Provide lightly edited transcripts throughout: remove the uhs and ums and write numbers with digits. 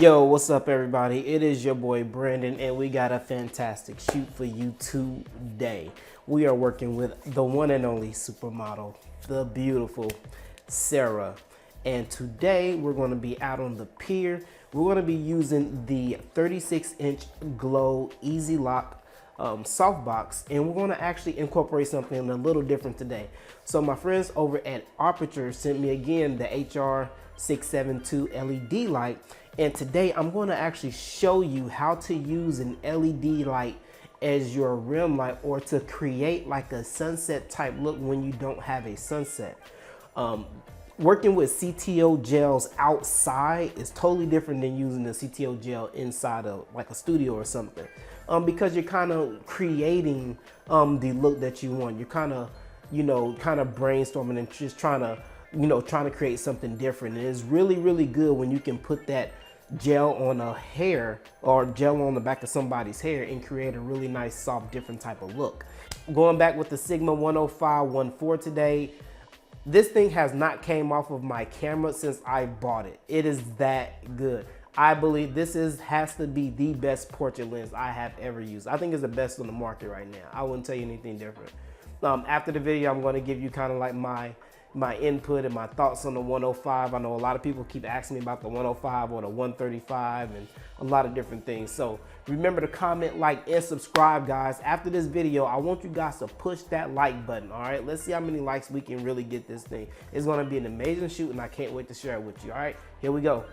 Yo, what's up everybody? It is your boy Brandon and we got a fantastic shoot for you today. We are working with the one and only supermodel, the beautiful Sarah. And today we're going to be out on the pier. We're going to be using the 36-inch Glow Easy Lock softbox, and we're going to actually incorporate something a little different today. So my friends over at Aperture sent me again the HR672 LED light, and today I'm going to actually show you how to use an LED light as your rim light, or to create like a sunset type look when you don't have a sunset. Working with CTO gels outside is totally different than using the CTO gel inside of like a studio or something, because you're kind of creating the look that you want. You're kind of, brainstorming and just trying to create something different. And it's really good when you can put that gel on a hair or gel on the back of somebody's hair and create a really nice, soft, different type of look. Going back with the Sigma 10514 today. This thing has not came off of my camera since I bought it. It is that good. I believe this has to be the best portrait lens I have ever used. I think it's the best on the market right now. I wouldn't tell you anything different. After the video, I'm going to give you kind of like my input and my thoughts on the 105. I know a lot of people keep asking me about the 105 or the 135 and a lot of different things. So remember to comment, like, and subscribe, guys. After this video, I want you guys to push that like button, all right? Let's see how many likes we can really get this thing. It's gonna be an amazing shoot and I can't wait to share it with you, all right? Here we go.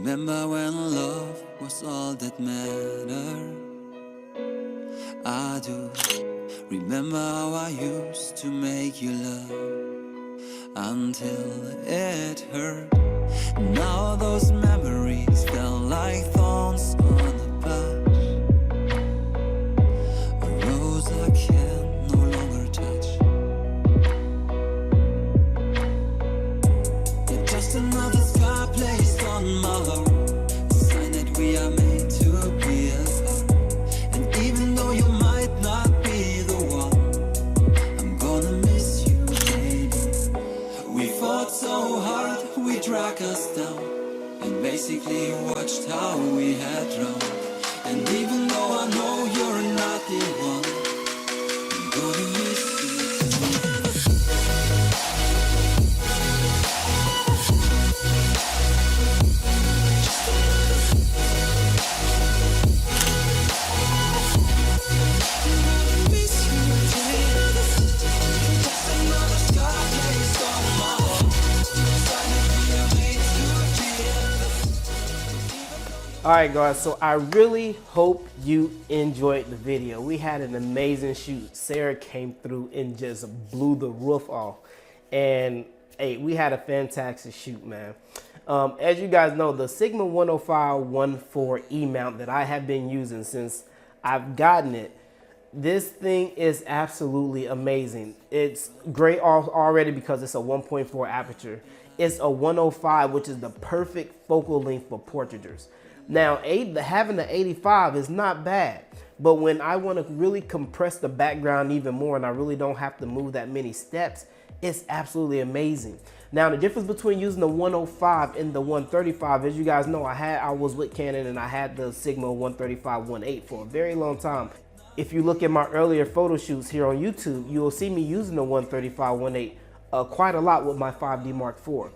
Remember when love was all that mattered? I do. Remember how I used to make you love until it hurt. Now those memories feel like thorns on a bush, a rose I can no longer touch. You're just another scar placed on my heart, a sign that we are made to be apart. And even though you might not be the one, I'm gonna miss you, baby. We fought so hard, we dragged us down, and basically watched how we had drowned. And even though I know you're not the one, I'm gonna miss you. All right, guys, so I really hope you enjoyed the video. We had an amazing shoot. Sarah came through and just blew the roof off. And hey, we had a fantastic shoot, man. As you guys know, the Sigma 105-14 E-mount that I have been using since I've gotten it, this thing is absolutely amazing. It's great already because it's a 1.4 aperture. It's a 105, which is the perfect focal length for portraitures. Now, having the 85 is not bad, but when I want to really compress the background even more and I really don't have to move that many steps, it's absolutely amazing. Now, the difference between using the 105 and the 135, as you guys know, I was with Canon and I had the Sigma 135-18 for a very long time. If you look at my earlier photo shoots here on YouTube, you will see me using the 135-18 quite a lot with my 5D Mark IV.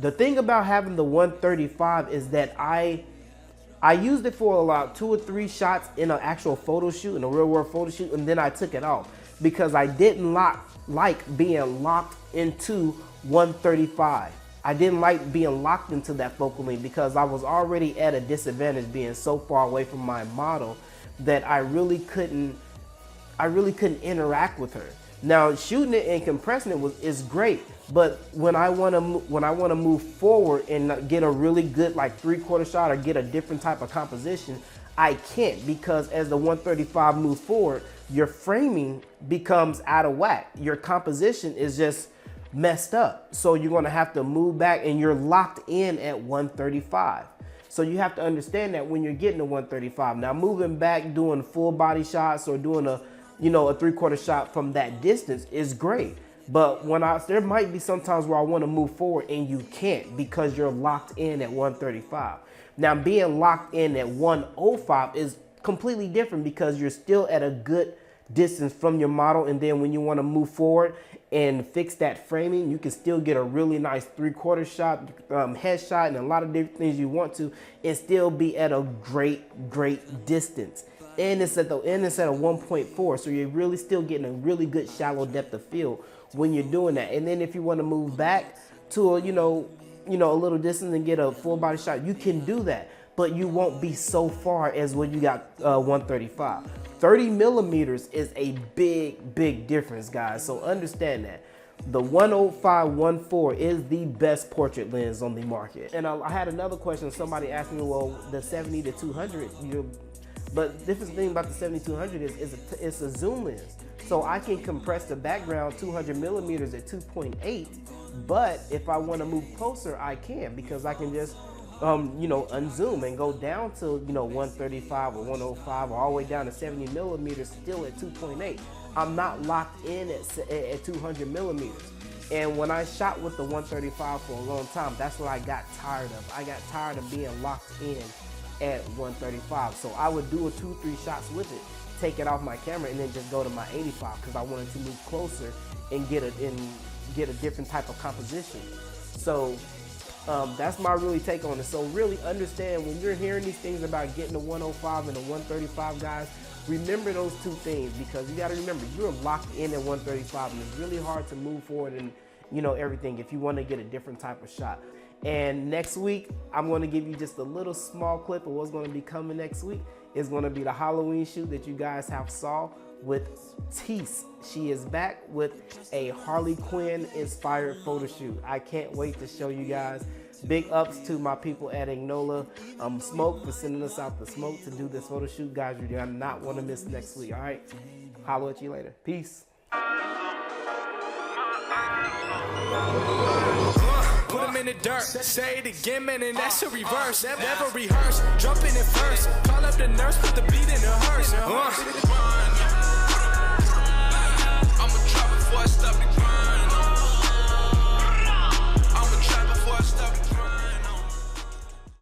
The thing about having the 135 is that I used it for about 2 or 3 shots in an actual photo shoot, in a real world photo shoot, and then I took it off because I didn't like being locked into 135. I didn't like being locked into that focal length because I was already at a disadvantage being so far away from my model that I really couldn't interact with her. Now, shooting it and compressing it is great, but when I want to move forward and get a really good like 3/4 shot or get a different type of composition, I can't, because as the 135 moves forward, your framing becomes out of whack. Your composition is just messed up. So you're going to have to move back and you're locked in at 135. So you have to understand that when you're getting to 135. Now, moving back, doing full body shots or doing a 3/4 shot from that distance is great. But there might be some times where I want to move forward and you can't because you're locked in at 135. Now, being locked in at 105 is completely different because you're still at a good distance from your model, and then when you want to move forward and fix that framing, you can still get a really nice 3/4 shot, headshot, and a lot of different things you want to, and still be at a great distance. And it's at a 1.4, so you're really still getting a really good shallow depth of field when you're doing that. And then if you want to move back to a a little distance and get a full body shot, you can do that, but you won't be so far as when you got 135. 30 millimeters is a big difference, guys. So understand that. The 105-14 is the best portrait lens on the market. And I had another question. Somebody asked me, well, the 70-200, but the different thing about the 70-200 is it's a zoom lens. So I can compress the background 200 millimeters at 2.8, but if I want to move closer, I can, because I can just unzoom and go down to 135 or 105 or all the way down to 70 millimeters still at 2.8. I'm not locked in at 200 millimeters. And when I shot with the 135 for a long time, that's what I got tired of. I got tired of being locked in at 135. So I would do a 2-3 shots with it, take it off my camera, and then just go to my 85 because I wanted to move closer and get a different type of composition. So that's my really take on it. So really understand, when you're hearing these things about getting a 105 and a 135, guys, remember those two things, because you got to remember you're locked in at 135 and it's really hard to move forward and everything if you want to get a different type of shot. And next week, I'm gonna give you just a little small clip of what's gonna be coming next week. It's gonna be the Halloween shoot that you guys have saw with Tease. She is back with a Harley Quinn inspired photo shoot. I can't wait to show you guys. Big ups to my people at Ignola Smoke for sending us out the smoke to do this photo shoot. Guys, you do not want to miss next week, all right? Holler at you later. Peace. Put them in the dirt, say it again, man, and that's a reverse. Never rehearse, jumping in first. Call up the nurse, put the beat in the hearse.